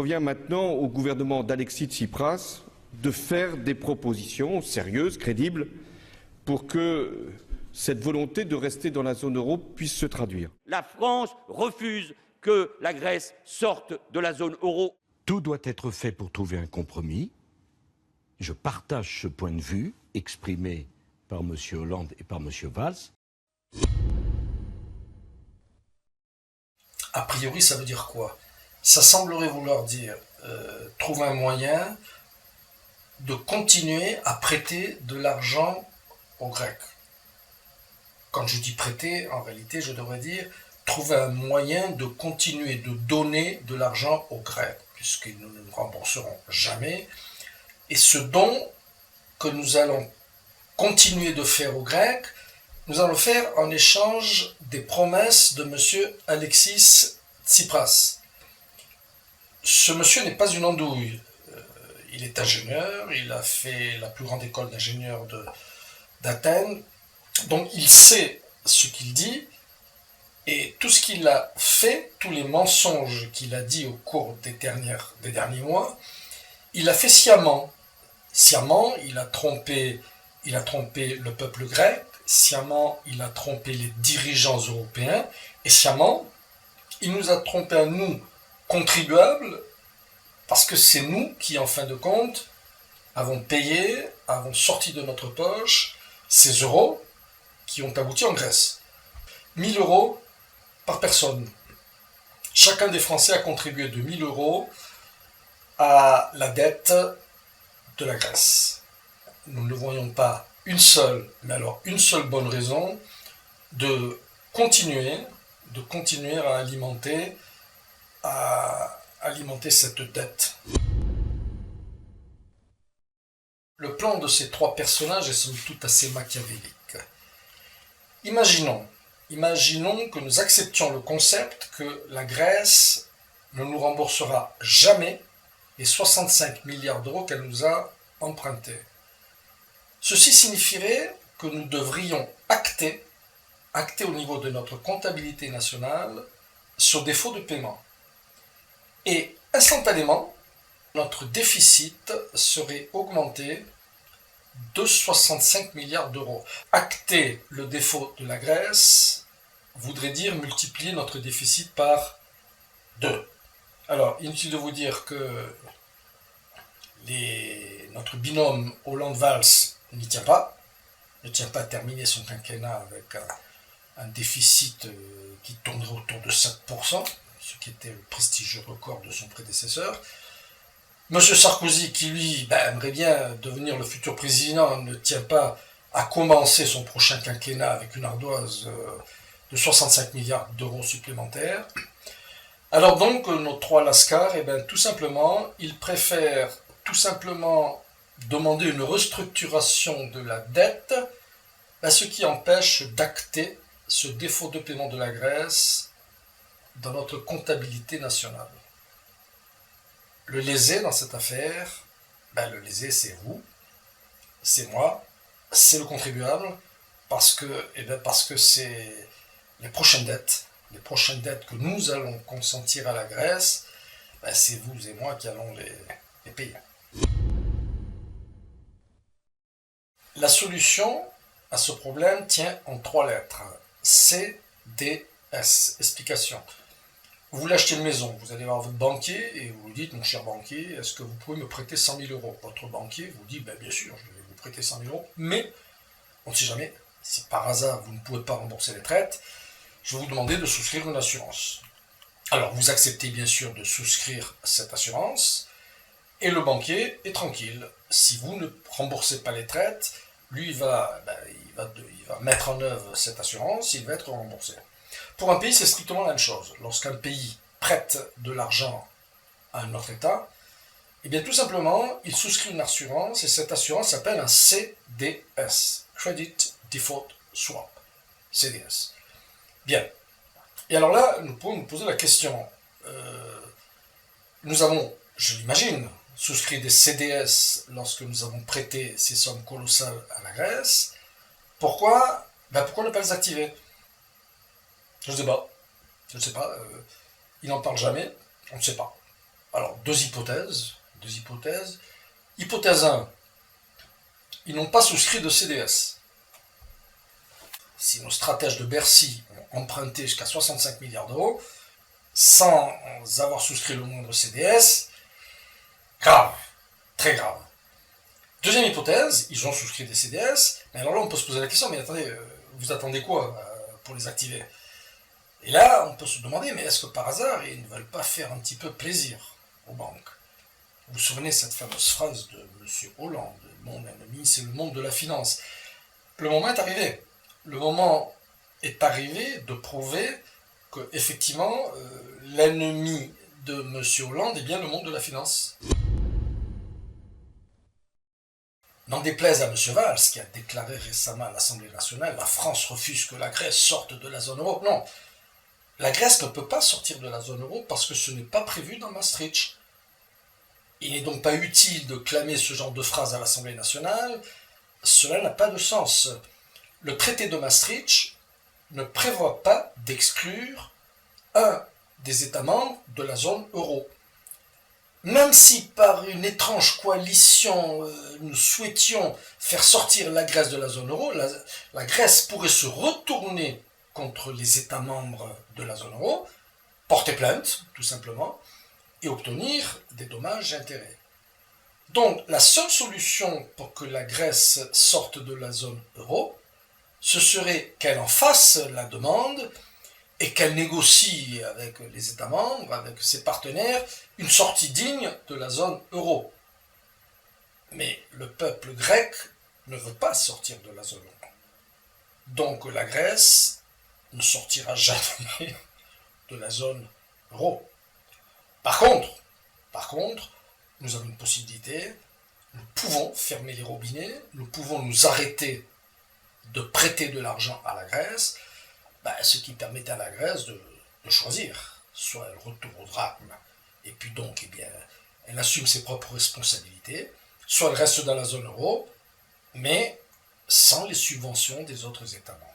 revient maintenant au gouvernement d'Alexis Tsipras de faire des propositions sérieuses, crédibles, pour que cette volonté de rester dans la zone euro puisse se traduire. La France refuse que la Grèce sorte de la zone euro. Tout doit être fait pour trouver un compromis. Je partage ce point de vue exprimé par M. Hollande et par M. Valls. A priori, ça veut dire quoi? Ça semblerait vouloir dire trouver un moyen de continuer à prêter de l'argent aux Grecs. Quand je dis prêter, en réalité, je devrais dire trouver un moyen de continuer de donner de l'argent aux Grecs, puisqu'ils ne nous rembourseront jamais. Et ce don que nous allons continuer de faire aux Grecs, nous allons le faire en échange des promesses de M. Alexis Tsipras. Ce monsieur n'est pas une andouille. Il est ingénieur, il a fait la plus grande école d'ingénieurs d'Athènes, donc il sait ce qu'il dit, et tout ce qu'il a fait, tous les mensonges qu'il a dit au cours des derniers mois, il a fait sciemment. Sciemment, il a trompé le peuple grec, sciemment, il a trompé les dirigeants européens, et sciemment, il nous a trompés à nous, contribuables, parce que c'est nous qui, en fin de compte, avons payé, avons sorti de notre poche ces euros qui ont abouti en Grèce. 1 000 euros par personne. Chacun des Français a contribué de 1 000 euros à la dette de la Grèce. Nous ne voyons pas une seule bonne raison de continuer à alimenter cette dette. Le plan de ces trois personnages est somme toute assez machiavélique. Imaginons que nous acceptions le concept que la Grèce ne nous remboursera jamais les 65 milliards d'euros qu'elle nous a empruntés. Ceci signifierait que nous devrions acter au niveau de notre comptabilité nationale ce défaut de paiement. Et instantanément, notre déficit serait augmenté de 65 milliards d'euros. Acter le défaut de la Grèce voudrait dire multiplier notre déficit par 2. Alors, inutile de vous dire que notre binôme Hollande-Valls ne tient pas à terminer son quinquennat avec un déficit qui tournerait autour de 7%, ce qui était le prestigieux record de son prédécesseur. Monsieur Sarkozy, qui lui aimerait bien devenir le futur président, ne tient pas à commencer son prochain quinquennat avec une ardoise de 65 milliards d'euros supplémentaires. Alors donc, nos trois lascars, tout simplement, ils préfèrent tout simplement demander une restructuration de la dette, ce qui empêche d'acter ce défaut de paiement de la Grèce dans notre comptabilité nationale. Le lésé dans cette affaire, le lésé c'est vous, c'est moi, c'est le contribuable, parce que c'est les prochaines dettes que nous allons consentir à la Grèce, c'est vous et moi qui allons les payer. La solution à ce problème tient en 3 lettres. CDS. Explication. Vous voulez acheter une maison, vous allez voir votre banquier et vous lui dites, mon cher banquier, est-ce que vous pouvez me prêter 100 000 euros? Votre banquier vous dit, bien sûr, je vais vous prêter 100 000 euros, mais on ne sait jamais, si par hasard vous ne pouvez pas rembourser les traites, je vais vous demander de souscrire une assurance. Alors vous acceptez bien sûr de souscrire cette assurance, et le banquier est tranquille. Si vous ne remboursez pas les traites, lui il va mettre en œuvre cette assurance, il va être remboursé. Pour un pays, c'est strictement la même chose. Lorsqu'un pays prête de l'argent à un autre État, tout simplement, il souscrit une assurance, et cette assurance s'appelle un CDS, Credit Default Swap, CDS. Bien. Et alors là, nous pouvons nous poser la question. Nous avons, je l'imagine, souscrit des CDS lorsque nous avons prêté ces sommes colossales à la Grèce. Pourquoi ne pas les activer? Je ne sais pas. Il n'en parle jamais. On ne sait pas. Alors, deux hypothèses. Hypothèse 1, ils n'ont pas souscrit de CDS. Si nos stratèges de Bercy ont emprunté jusqu'à 65 milliards d'euros, sans avoir souscrit le moindre CDS, grave, très grave. Deuxième hypothèse, ils ont souscrit des CDS, mais alors là on peut se poser la question, mais attendez, vous attendez quoi pour les activer? Et là on peut se demander, mais est-ce que par hasard ils ne veulent pas faire un petit peu plaisir aux banques? Vous vous souvenez de cette fameuse phrase de M. Hollande, mon ennemi c'est le monde de la finance. Le moment est arrivé. Le moment est arrivé de prouver que effectivement l'ennemi de M. Hollande est bien le monde de la finance. N'en déplaise à M. Valls, qui a déclaré récemment à l'Assemblée nationale, la France refuse que la Grèce sorte de la zone euro. Non, la Grèce ne peut pas sortir de la zone euro parce que ce n'est pas prévu dans Maastricht. Il n'est donc pas utile de clamer ce genre de phrase à l'Assemblée nationale, cela n'a pas de sens. Le traité de Maastricht ne prévoit pas d'exclure un des États membres de la zone euro. Même si par une étrange coalition, nous souhaitions faire sortir la Grèce de la zone euro, la Grèce pourrait se retourner contre les États membres de la zone euro, porter plainte, tout simplement, et obtenir des dommages et intérêts. Donc, la seule solution pour que la Grèce sorte de la zone euro, ce serait qu'elle en fasse la demande et qu'elle négocie avec les États membres, avec ses partenaires, une sortie digne de la zone euro. Mais le peuple grec ne veut pas sortir de la zone euro. Donc la Grèce ne sortira jamais de la zone euro. Par contre, nous avons une possibilité, nous pouvons fermer les robinets, nous pouvons nous arrêter de prêter de l'argent à la Grèce, ce qui permettait à la Grèce de choisir. Soit elle retourne au drachme, et puis donc, elle assume ses propres responsabilités, soit elle reste dans la zone euro, mais sans les subventions des autres États membres.